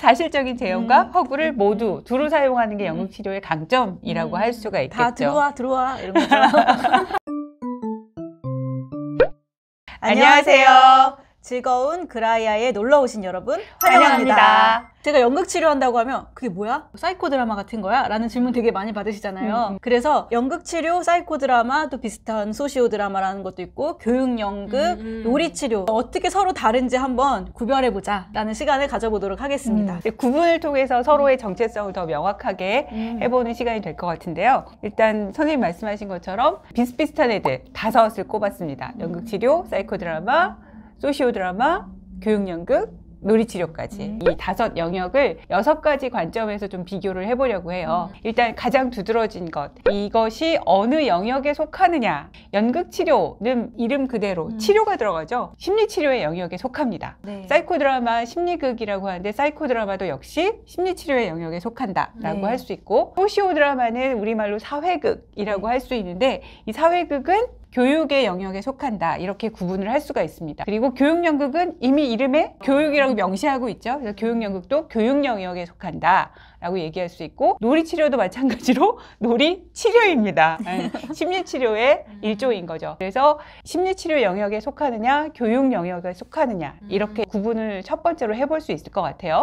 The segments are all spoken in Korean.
사실적인 재현과 허구를 모두 두루 사용하는 게 연극치료의 강점이라고 할 수가 있겠죠. 다 들어와 이런 것처럼. 안녕하세요. 즐거운 그라이아에 놀러 오신 여러분 환영합니다. 제가 연극 치료한다고 하면 그게 뭐야? 사이코 드라마 같은 거야? 라는 질문 되게 많이 받으시잖아요. 그래서 연극 치료, 사이코 드라마, 또 비슷한 소시오 드라마라는 것도 있고 교육 연극, 놀이 치료 어떻게 서로 다른지 한번 구별해보자 라는 시간을 가져보도록 하겠습니다. 구분을 통해서 서로의 정체성을 더 명확하게 해보는 시간이 될 것 같은데요. 일단 선생님 말씀하신 것처럼 비슷비슷한 애들 5을 꼽았습니다. 연극 치료, 사이코 드라마, 소시오 드라마, 교육 연극, 놀이치료까지 이 5 영역을 6가지 관점에서 좀 비교를 해보려고 해요. 일단 가장 두드러진 것, 이것이 어느 영역에 속하느냐. 연극치료는 이름 그대로 치료가 들어가죠. 심리치료의 영역에 속합니다. 네. 사이코 드라마 심리극이라고 하는데 사이코 드라마도 역시 심리치료의 영역에 속한다라고 네. 할 수 있고, 소시오 드라마는 우리말로 사회극이라고 할 수 있는데 이 사회극은 교육의 영역에 속한다, 이렇게 구분을 할 수가 있습니다. 그리고 교육연극은 이미 이름에 교육이라고 명시하고 있죠. 그래서 교육연극도 교육 영역에 속한다 라고 얘기할 수 있고, 놀이치료도 마찬가지로 놀이치료입니다. 심리치료의 일종인 거죠. 그래서 심리치료 영역에 속하느냐, 교육 영역에 속하느냐, 이렇게 구분을 첫 번째로 해볼 수 있을 것 같아요.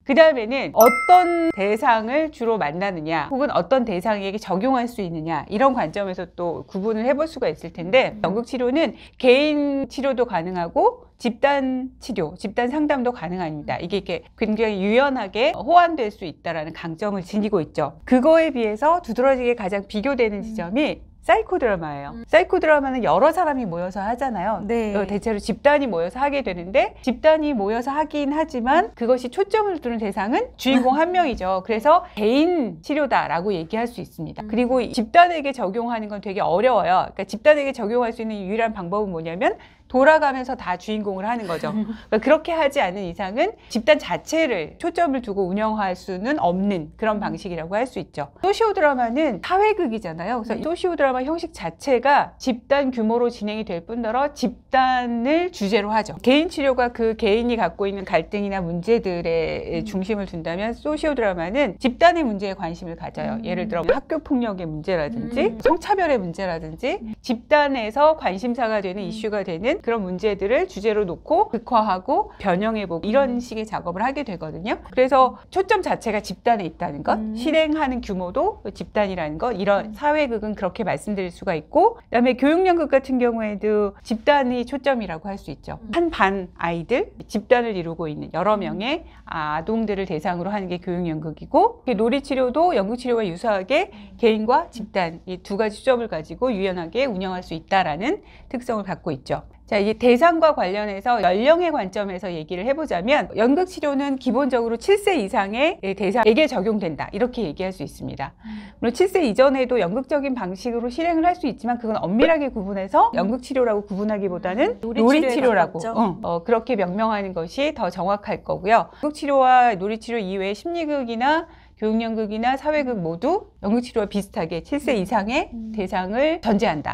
그 다음에는 어떤 대상을 주로 만나느냐, 혹은 어떤 대상에게 적용할 수 있느냐, 이런 관점에서 또 구분을 해볼 수가 있을 텐데, 연극치료는 개인 치료도 가능하고 집단 치료, 집단 상담도 가능합니다. 이게 이렇게 굉장히 유연하게 호환될 수 있다는 강점을 지니고 있죠. 그거에 비해서 두드러지게 가장 비교되는 지점이 사이코 드라마예요. 사이코 드라마는 여러 사람이 모여서 하잖아요. 네. 대체로 집단이 모여서 하게 되는데, 집단이 모여서 하긴 하지만 그것이 초점을 두는 대상은 주인공 한 명이죠. 그래서 개인 치료다라고 얘기할 수 있습니다. 그리고 집단에게 적용하는 건 되게 어려워요. 그러니까 집단에게 적용할 수 있는 유일한 방법은 뭐냐면 돌아가면서 다 주인공을 하는 거죠. 그러니까 그렇게 하지 않은 이상은 집단 자체를 초점을 두고 운영할 수는 없는 그런 방식이라고 할 수 있죠. 소시오 드라마는 사회극이잖아요. 그래서 소시오 드라마 형식 자체가 집단 규모로 진행이 될 뿐더러 집단을 주제로 하죠. 개인 치료가 그 개인이 갖고 있는 갈등이나 문제들에 중심을 둔다면, 소시오 드라마는 집단의 문제에 관심을 가져요. 예를 들어 학교 폭력의 문제라든지 성차별의 문제라든지 집단에서 관심사가 되는 이슈가 되는 그런 문제들을 주제로 놓고 극화하고 변형해보고 이런 식의 작업을 하게 되거든요. 그래서 초점 자체가 집단에 있다는 것, 실행하는 규모도 집단이라는 것, 이런 사회극은 그렇게 말씀드릴 수가 있고, 그다음에 교육연극 같은 경우에도 집단이 초점이라고 할 수 있죠. 한 반 아이들, 집단을 이루고 있는 여러 명의 아동들을 대상으로 하는 게 교육연극이고, 놀이치료도 연극치료와 유사하게 개인과 집단, 이 2가지 초점을 가지고 유연하게 운영할 수 있다라는 특성을 갖고 있죠. 자, 이 대상과 관련해서 연령의 관점에서 얘기를 해보자면, 연극치료는 기본적으로 7세 이상의 대상에게 적용된다, 이렇게 얘기할 수 있습니다. 물론 7세 이전에도 연극적인 방식으로 실행을 할 수 있지만 그건 엄밀하게 구분해서 연극치료라고 구분하기보다는 놀이치료라고 그렇게 명명하는 것이 더 정확할 거고요. 연극치료와 놀이치료 이외에 심리극이나 교육연극이나 사회극 모두 연극치료와 비슷하게 7세 이상의 대상을 전제한다.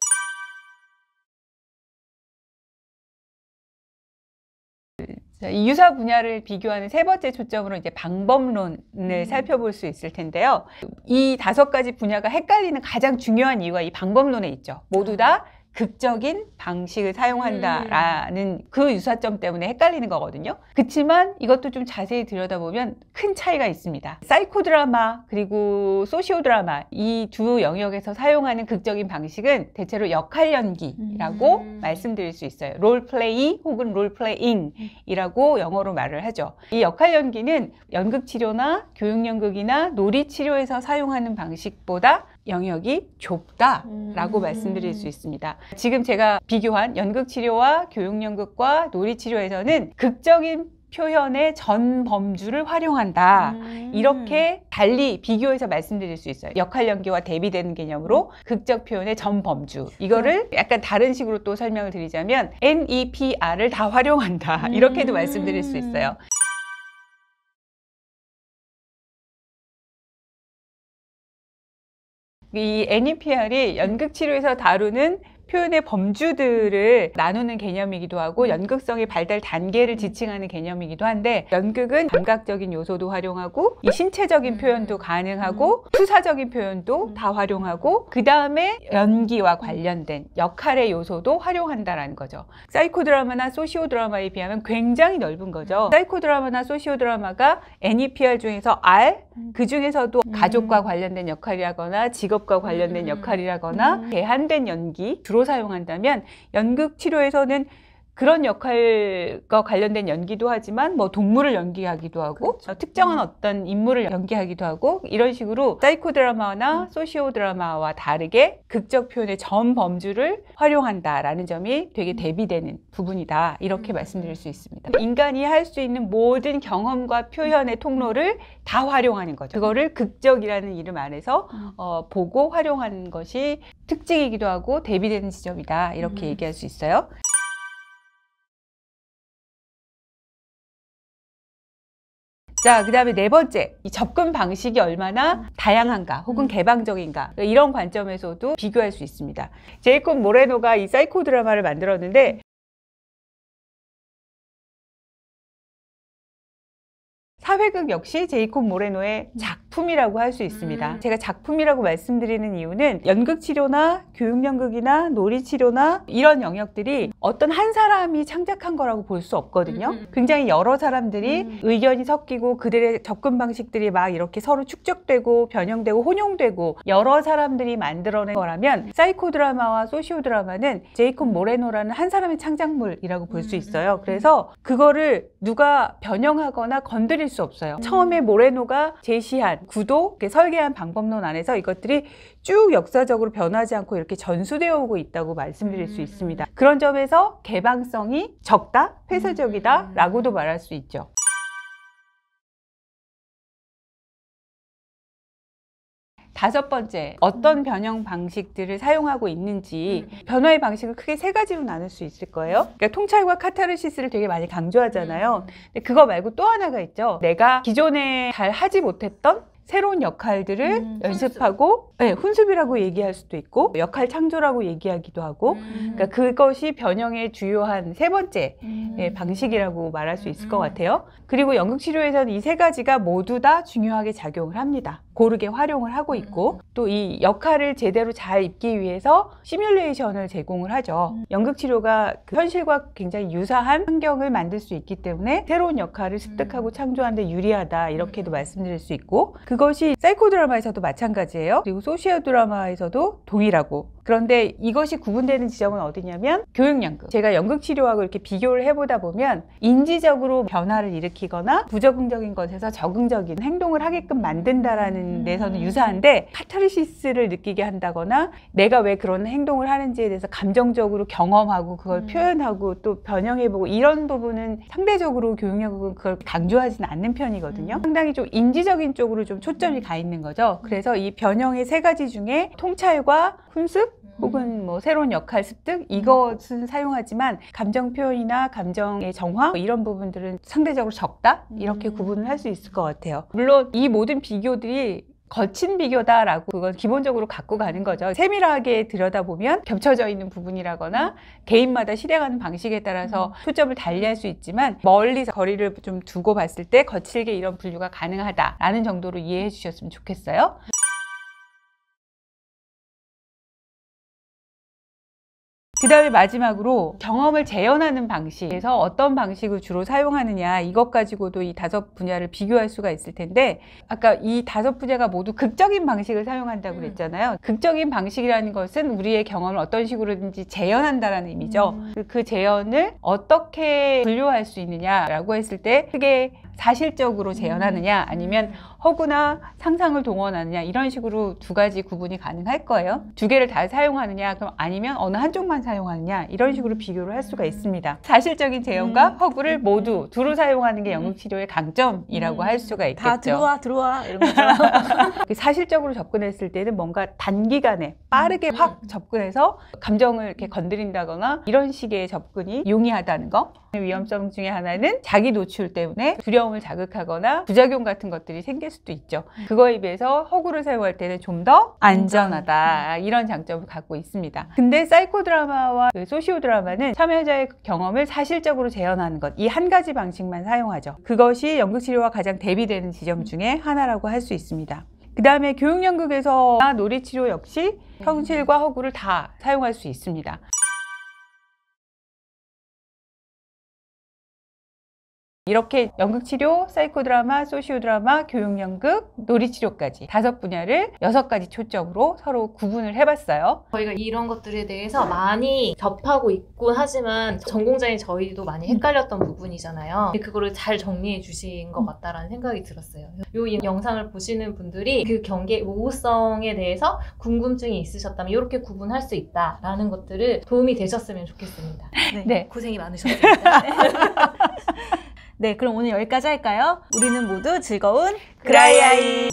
이 유사 분야를 비교하는 3번째 초점으로 이제 방법론을 살펴볼 수 있을 텐데요. 이 5가지 분야가 헷갈리는 가장 중요한 이유가 이 방법론에 있죠. 모두 다 극적인 방식을 사용한다라는 그 유사점 때문에 헷갈리는 거거든요. 그렇지만 이것도 좀 자세히 들여다보면 큰 차이가 있습니다. 사이코 드라마 그리고 소시오 드라마, 이 2 영역에서 사용하는 극적인 방식은 대체로 역할 연기라고 말씀드릴 수 있어요. 롤플레이 혹은 롤플레잉이라고 영어로 말을 하죠. 이 역할 연기는 연극 치료나 교육 연극이나 놀이 치료에서 사용하는 방식보다 영역이 좁다라고 말씀드릴 수 있습니다. 지금 제가 비교한 연극치료와 교육연극과 놀이치료에서는 극적인 표현의 전 범주를 활용한다, 이렇게 달리 비교해서 말씀드릴 수 있어요. 역할 연기와 대비되는 개념으로 극적 표현의 전 범주, 이거를 약간 다른 식으로 또 설명을 드리자면 NEPR을 다 활용한다, 이렇게도 말씀드릴 수 있어요. 이 NEPR이 연극치료에서 다루는 표현의 범주들을 나누는 개념이기도 하고 연극성의 발달 단계를 지칭하는 개념이기도 한데, 연극은 감각적인 요소도 활용하고 이 신체적인 표현도 가능하고 투사적인 표현도 다 활용하고 그 다음에 연기와 관련된 역할의 요소도 활용한다라는 거죠. 사이코 드라마나 소시오 드라마에 비하면 굉장히 넓은 거죠. 사이코 드라마나 소시오 드라마가 NEPR 중에서 R, 그 중에서도 가족과 관련된 역할이라거나 직업과 관련된 역할이라거나 제한된 연기 주로 사용한다면, 연극 치료에서는 그런 역할과 관련된 연기도 하지만 뭐 동물을 연기하기도 하고 특정한 어떤 인물을 연기하기도 하고, 이런 식으로 사이코 드라마나 소시오 드라마와 다르게 극적 표현의 전 범주를 활용한다라는 점이 되게 대비되는 부분이다, 이렇게 말씀드릴 수 있습니다. 인간이 할 수 있는 모든 경험과 표현의 통로를 다 활용하는 거죠. 그거를 극적이라는 이름 안에서 보고 활용하는 것이 특징이기도 하고 대비되는 지점이다, 이렇게 얘기할 수 있어요. 자, 그 다음에 네 번째, 이 접근 방식이 얼마나 다양한가 혹은 개방적인가, 이런 관점에서도 비교할 수 있습니다. 제이콥 모레노가 이 사이코 드라마를 만들었는데, 사회극 역시 제이콥 모레노의 작품이라고 할 수 있습니다. 제가 작품이라고 말씀드리는 이유는 연극치료나 교육연극이나 놀이치료나 이런 영역들이 어떤 한 사람이 창작한 거라고 볼 수 없거든요. 굉장히 여러 사람들이 의견이 섞이고 그들의 접근 방식들이 막 이렇게 서로 축적되고 변형되고 혼용되고 여러 사람들이 만들어낸 거라면, 사이코 드라마와 소시오 드라마는 제이콥 모레노라는 한 사람의 창작물이라고 볼 수 있어요. 그래서 그거를 누가 변형하거나 건드릴 수 없어요. 처음에 모레노가 제시한 구도, 설계한 방법론 안에서 이것들이 쭉 역사적으로 변하지 않고 이렇게 전수되어 오고 있다고 말씀드릴 수 있습니다. 그런 점에서 개방성이 적다, 폐쇄적이다 라고도 말할 수 있죠. 다섯 번째, 어떤 변형 방식들을 사용하고 있는지. 변화의 방식을 크게 세 가지로 나눌 수 있을 거예요. 그러니까 통찰과 카타르시스를 되게 많이 강조하잖아요. 근데 그거 말고 또 하나가 있죠. 내가 기존에 잘 하지 못했던 새로운 역할들을 연습하고, 네, 훈습이라고 얘기할 수도 있고 역할 창조라고 얘기하기도 하고, 그러니까 그것이 변형의 주요한 세 번째 방식이라고 말할 수 있을 것 같아요. 그리고 연극치료에서는 이 세 가지가 모두 다 중요하게 작용을 합니다. 고르게 활용을 하고 있고, 또 이 역할을 제대로 잘 입기 위해서 시뮬레이션을 제공을 하죠. 연극치료가 그 현실과 굉장히 유사한 환경을 만들 수 있기 때문에 새로운 역할을 습득하고 창조하는 데 유리하다, 이렇게도 말씀드릴 수 있고, 그것이 사이코 드라마에서도 마찬가지예요. 그리고 소시오 드라마에서도 동일하고. 그런데 이것이 구분되는 지점은 어디냐면 교육연극. 제가 연극치료하고 이렇게 비교를 해보다 보면 인지적으로 변화를 일으키거나 부적응적인 것에서 적응적인 행동을 하게끔 만든다라는 데서는 유사한데, 카타르시스를 느끼게 한다거나 내가 왜 그런 행동을 하는지에 대해서 감정적으로 경험하고 그걸 표현하고 또 변형해보고, 이런 부분은 상대적으로 교육연극은 그걸 강조하지는 않는 편이거든요. 상당히 좀 인지적인 쪽으로 좀 초점이 가 있는 거죠. 그래서 이 변형의 세 가지 중에 통찰과 훈습 혹은 뭐 새로운 역할 습득, 이것은 사용하지만 감정 표현이나 감정의 정화, 이런 부분들은 상대적으로 적다, 이렇게 구분을 할 수 있을 것 같아요. 물론 이 모든 비교들이 거친 비교다라고, 그건 기본적으로 갖고 가는 거죠. 세밀하게 들여다보면 겹쳐져 있는 부분이라거나 개인마다 실행하는 방식에 따라서 초점을 달리할 수 있지만, 멀리서 거리를 좀 두고 봤을 때 거칠게 이런 분류가 가능하다라는 정도로 이해해 주셨으면 좋겠어요. 그 다음에 마지막으로 경험을 재현하는 방식에서 어떤 방식을 주로 사용하느냐, 이것 가지고도 이 다섯 분야를 비교할 수가 있을 텐데, 아까 이 다섯 분야가 모두 극적인 방식을 사용한다고 그랬잖아요. 극적인 방식이라는 것은 우리의 경험을 어떤 식으로든지 재현한다라는 의미죠. 그 재현을 어떻게 분류할 수 있느냐라고 했을 때 크게 사실적으로 재현하느냐 아니면 허구나 상상을 동원하느냐, 이런 식으로 두 가지 구분이 가능할 거예요. 두 개를 다 사용하느냐, 그럼 아니면 어느 한쪽만 사용하느냐, 이런 식으로 비교를 할 수가 있습니다. 사실적인 재현과 허구를 모두 두루 사용하는 게 연극치료의 강점이라고 할 수가 있겠죠. 다 들어와 이런 것처럼. 사실적으로 접근했을 때는 뭔가 단기간에 빠르게 확 접근해서 감정을 이렇게 건드린다거나 이런 식의 접근이 용이하다는 거. 위험성 중에 하나는 자기 노출 때문에 두려움 문제점을 자극하거나 부작용 같은 것들이 생길 수도 있죠. 그거에 비해서 허구를 사용할 때는 좀 더 안전하다. 이런 장점을 갖고 있습니다. 근데 사이코 드라마와 그 소시오 드라마는 참여자의 경험을 사실적으로 재현하는 것, 이 한 가지 방식만 사용하죠. 그것이 연극치료와 가장 대비되는 지점 중에 하나라고 할 수 있습니다. 그 다음에 교육연극에서 놀이치료 역시 현실과 허구를 다 사용할 수 있습니다. 이렇게 연극치료, 사이코드라마, 소시오드라마, 교육연극, 놀이치료까지 5분야를 6가지 초점으로 서로 구분을 해봤어요. 저희가 이런 것들에 대해서 많이 접하고 있곤 하지만 전공자인 저희도 많이 헷갈렸던 부분이잖아요. 그거를 잘 정리해 주신 것 같다라는 생각이 들었어요. 이 영상을 보시는 분들이 그 경계 모호성에 대해서 궁금증이 있으셨다면 이렇게 구분할 수 있다라는 것들을 도움이 되셨으면 좋겠습니다. 네. 고생이 많으셨습니다. 네, 그럼 오늘 여기까지 할까요? 우리는 모두 즐거운 그라이아이.